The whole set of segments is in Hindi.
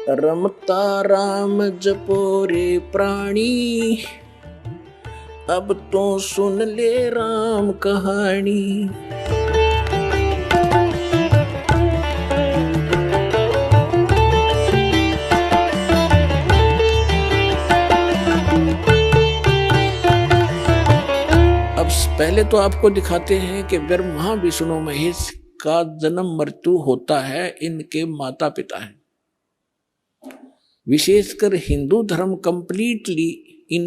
रमता राम जपो रे प्राणी, अब तो सुन ले राम कहानी। अब पहले तो आपको दिखाते हैं कि ब्रह्मा विष्णु महेश का जन्म मृत्यु होता है, इनके माता पिता हैं। विशेषकर हिंदू धर्म कंप्लीटली इन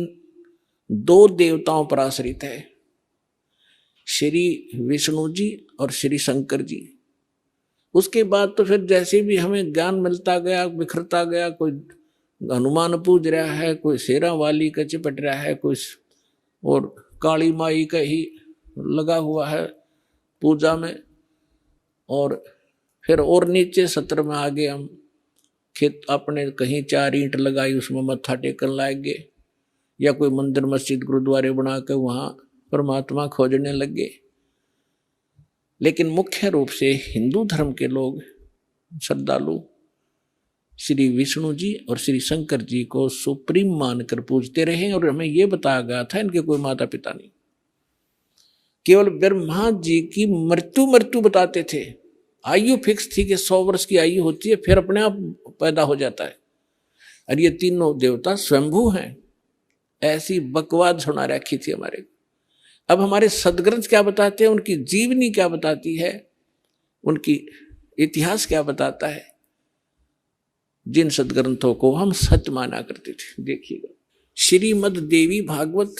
दो देवताओं पर आश्रित है, श्री विष्णु जी और श्री शंकर जी। उसके बाद तो फिर जैसे भी हमें ज्ञान मिलता गया, बिखरता गया, कोई हनुमान पूज रहा है, कोई शेरा वाली का चिपट रहा है, कोई और काली माई का ही लगा हुआ है पूजा में, और फिर और नीचे सत्र में आगे हम खेत अपने कहीं 4 ईंट लगाई उसमें मत्था टेकन लाएंगे, या कोई मंदिर मस्जिद गुरुद्वारे बना कर वहां परमात्मा खोजने लगे। लेकिन मुख्य रूप से हिंदू धर्म के लोग श्रद्धालु श्री विष्णु जी और श्री शंकर जी को सुप्रीम मानकर पूजते रहे। और हमें यह बताया गया था इनके कोई माता पिता नहीं, केवल ब्रह्मा जी की मृत्यु बताते थे। आयु फिक्स थी कि 100 वर्ष की आयु होती है, फिर अपने आप पैदा हो जाता है। और ये तीनों देवता स्वयंभू हैं, ऐसी बकवाद सुना रखी थी हमारे। अब हमारे सदग्रंथ क्या बताते हैं, उनकी जीवनी क्या बताती है, उनकी इतिहास क्या बताता है, जिन सदग्रंथों को हम सत्य माना करते थे। देखिएगा, श्रीमद् देवी भागवत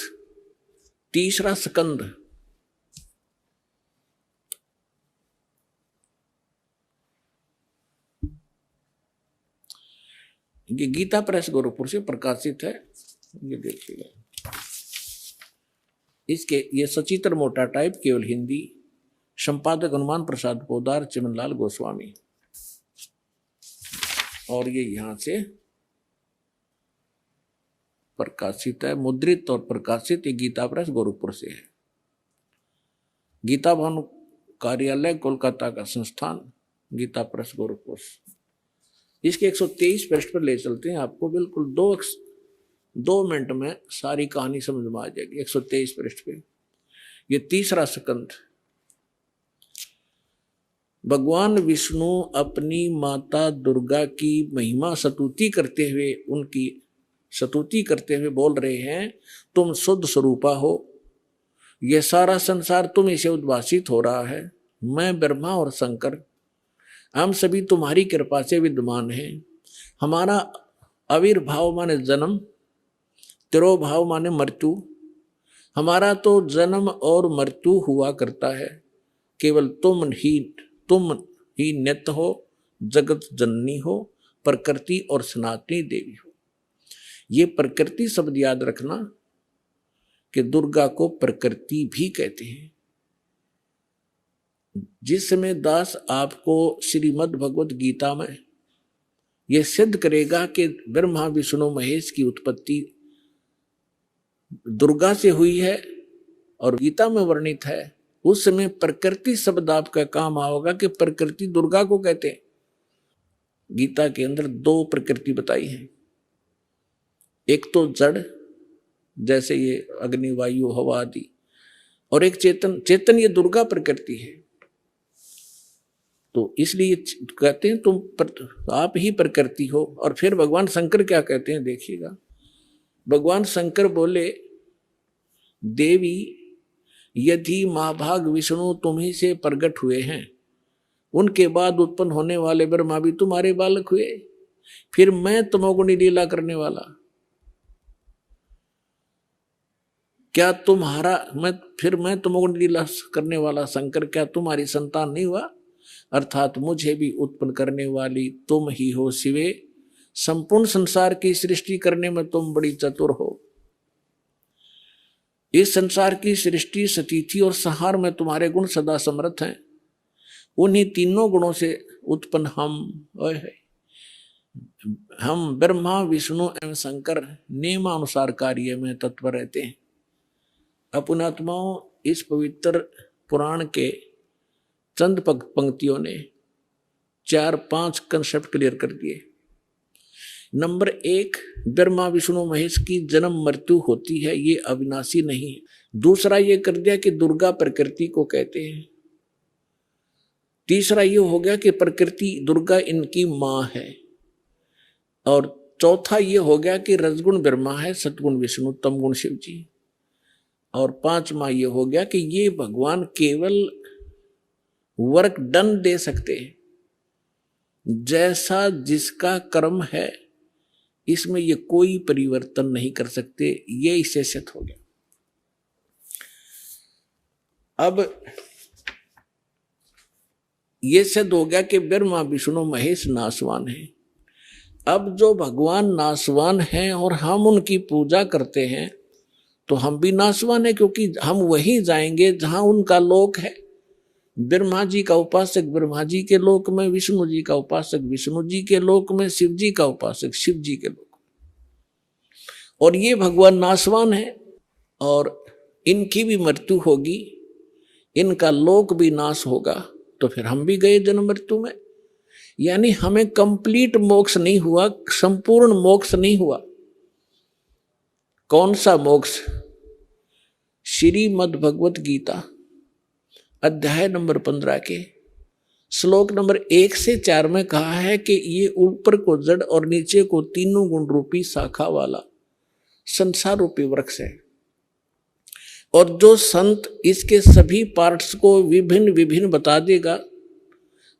3रा स्कंद, ये गीता प्रेस गोरखपुर से प्रकाशित है। ये देखिएगा, इसके ये सचित्र मोटा टाइप, केवल हिंदी, संपादक हनुमान प्रसाद पोदार, चिमनलाल गोस्वामी। और ये यहां से प्रकाशित है, मुद्रित और प्रकाशित। ये गीता प्रेस गोरखपुर से है। गीता भवन कार्यालय कोलकाता का संस्थान, गीता प्रेस गोरखपुर। इसके 123 पृष्ठ पर ले चलते हैं आपको, बिल्कुल 2 मिनट में सारी कहानी समझ में आ जाएगी। 123 पृष्ठ पे ये 3रा स्कंद। भगवान विष्णु अपनी माता दुर्गा की महिमा स्तुति करते हुए, उनकी स्तुति करते हुए बोल रहे हैं, तुम शुद्ध स्वरूपा हो, यह सारा संसार तुम इसे उद्भासित हो रहा है। मैं ब्रह्मा और शंकर, हम सभी तुम्हारी कृपा से विद्यमान हैं। हमारा आविर्भाव माने जन्म, तिरोभाव माने मृत्यु। हमारा तो जन्म और मृत्यु हुआ करता है, केवल तुम ही नित्य हो, जगत जननी हो, प्रकृति और सनातनी देवी हो। ये प्रकृति शब्द याद रखना कि दुर्गा को प्रकृति भी कहते हैं। जिस समय दास आपको श्रीमद् भगवत गीता में यह सिद्ध करेगा कि ब्रह्मा विष्णु महेश की उत्पत्ति दुर्गा से हुई है और गीता में वर्णित है, उस समय प्रकृति शब्द आपका काम आओगा कि प्रकृति दुर्गा को कहते हैं। गीता के अंदर 2 प्रकृति बताई है, एक तो जड़ जैसे ये अग्नि वायु हवा आदि, और एक चेतन ये दुर्गा प्रकृति है। तो इसलिए कहते हैं तुम आप ही प्रकृति हो। और फिर भगवान शंकर क्या कहते हैं, देखिएगा। भगवान शंकर बोले, देवी यदि महाभाग विष्णु तुम्ही से प्रकट हुए हैं, उनके बाद उत्पन्न होने वाले ब्रह्मा भी तुम्हारे बालक हुए, फिर मैं तमोगुणी लीला करने वाला, क्या मैं तमोगुणी लीला करने वाला शंकर क्या तुम्हारी संतान नहीं हुआ? अर्थात मुझे भी उत्पन्न करने वाली तुम ही हो शिवे, संपूर्ण संसार की सृष्टि करने में तुम बड़ी चतुर हो। इस संसार की सृष्टि, स्थिति और संहार में तुम्हारे गुण सदा समर्थ हैं। उन्हीं तीनों गुणों से उत्पन्न हम ब्रह्मा विष्णु एवं शंकर नियमानुसार कार्य में तत्पर रहते हैं। अपनात्माओं, इस पवित्र पुराण के चंद पंक्तियों ने 4-5 कंसेप्ट क्लियर कर दिए। नंबर 1, ब्रह्मा विष्णु महेश की जन्म मृत्यु होती है, ये अविनाशी नहीं है। दूसरा ये कर दिया कि दुर्गा प्रकृति को कहते हैं। तीसरा ये हो गया कि प्रकृति दुर्गा इनकी मां है। और चौथा ये हो गया कि रजगुण ब्रह्मा है, सतगुण विष्णु, तमगुण शिव जी। और पांचवा ये हो गया कि ये भगवान केवल वर्क डन दे सकते हैं, जैसा जिसका कर्म है इसमें ये कोई परिवर्तन नहीं कर सकते। ये इससे सिद्ध हो गया। अब ये सिद्ध हो गया कि ब्रह्मा विष्णु महेश नाशवान है। अब जो भगवान नाशवान हैं और हम उनकी पूजा करते हैं तो हम भी नाशवान है, क्योंकि हम वहीं जाएंगे जहां उनका लोक है। ब्रह्मा जी का उपासक ब्रह्मा जी के लोक में, विष्णु जी का उपासक विष्णु जी के लोक में, शिव जी का उपासक शिव जी के लोक में। और ये भगवान नाशवान है और इनकी भी मृत्यु होगी, इनका लोक भी नाश होगा, तो फिर हम भी गए जन्म मृत्यु में। यानी हमें कंप्लीट मोक्ष नहीं हुआ, संपूर्ण मोक्ष नहीं हुआ। कौन सा मोक्ष? श्रीमद् भगवत गीता अध्याय नंबर 15 के श्लोक नंबर 1 से 4 में कहा है कि ये ऊपर को जड़ और नीचे को तीनों गुण रूपी शाखा वाला संसार रूपी वृक्ष है। और जो संत इसके सभी पार्ट्स को विभिन्न विभिन्न बता देगा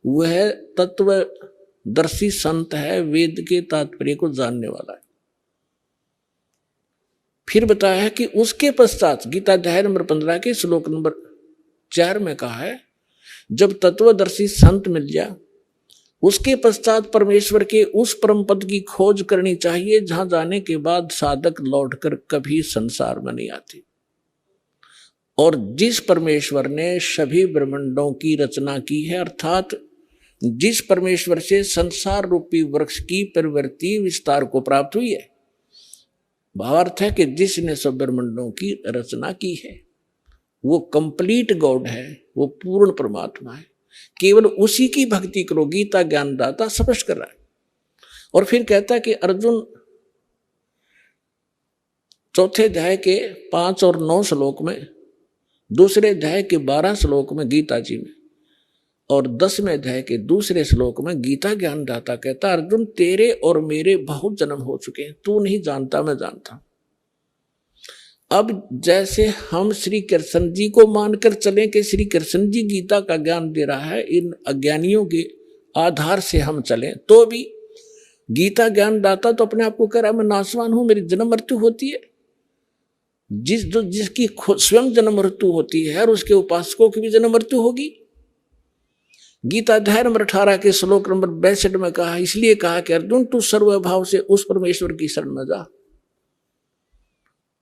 वह तत्वदर्शी संत है, वेद के तात्पर्य को जानने वाला है। फिर बताया है कि उसके पश्चात गीता अध्याय नंबर 15 के श्लोक नंबर 4 में कहा है, जब तत्वदर्शी संत मिल जाए उसके पश्चात परमेश्वर के उस परम पद की खोज करनी चाहिए जहां जाने के बाद साधक लौटकर कभी संसार में नहीं आते। और जिस परमेश्वर ने सभी ब्रह्मांडों की रचना की है, अर्थात जिस परमेश्वर से संसार रूपी वृक्ष की प्रवृत्ति विस्तार को प्राप्त हुई है, भावार्थ है कि जिसने सब ब्रह्मांडों की रचना की है वो कंप्लीट गॉड है, वो पूर्ण परमात्मा है। केवल उसी की भक्ति करो, गीता ज्ञानदाता स्पष्ट कर रहा है। और फिर कहता है कि अर्जुन चौथे अध्याय के 5 और 9 श्लोक में, दूसरे अध्याय के 12 श्लोक में गीता जी में, और 10वें अध्याय के दूसरे श्लोक में गीता ज्ञानदाता कहता, अर्जुन तेरे और मेरे बहुत जन्म हो चुके हैं, तू नहीं जानता मैं जानता। अब जैसे हम श्री कृष्ण जी को मानकर चलें कि श्री कृष्ण जी गीता का ज्ञान दे रहा है, इन अज्ञानियों के आधार से हम चलें, तो भी गीता ज्ञानदाता तो अपने आप को कह रहा है मैं नाशवान हूं, मेरी जन्म मृत्यु होती है। जिसकी स्वयं जन्म मृत्यु होती है और उसके उपासकों की भी जन्म मृत्यु होगी। गीता अध्याय नंबर 18 के श्लोक नंबर 62 में कहा, इसलिए कहा कि अर्जुन तू सर्वभाव से उस परमेश्वर की शरण में जा,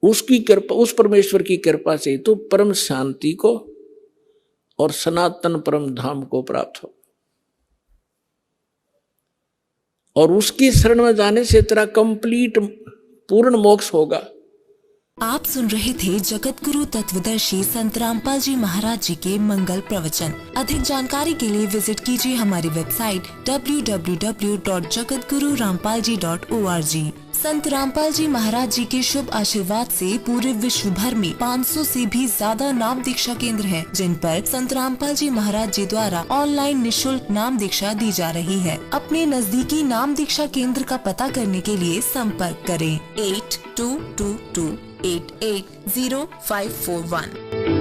उसकी कृपा, उस परमेश्वर की कृपा से तू परम शांति को और सनातन परम धाम को प्राप्त हो। और उसकी शरण में जाने से तेरा कंप्लीट पूर्ण मोक्ष होगा। आप सुन रहे थे जगत गुरु तत्वदर्शी संत रामपाल जी महाराज जी के मंगल प्रवचन। अधिक जानकारी के लिए विजिट कीजिए हमारी वेबसाइट www.jagatgururampalji.org। संत रामपाल जी महाराज जी के शुभ आशीर्वाद से पूरे विश्व भर में 500 से भी ज्यादा नाम दीक्षा केंद्र हैं, जिन पर संत रामपाल जी महाराज जी द्वारा ऑनलाइन निशुल्क नाम दीक्षा दी जा रही है। अपने नजदीकी नाम दीक्षा केंद्र का पता करने के लिए संपर्क करें 8222880541।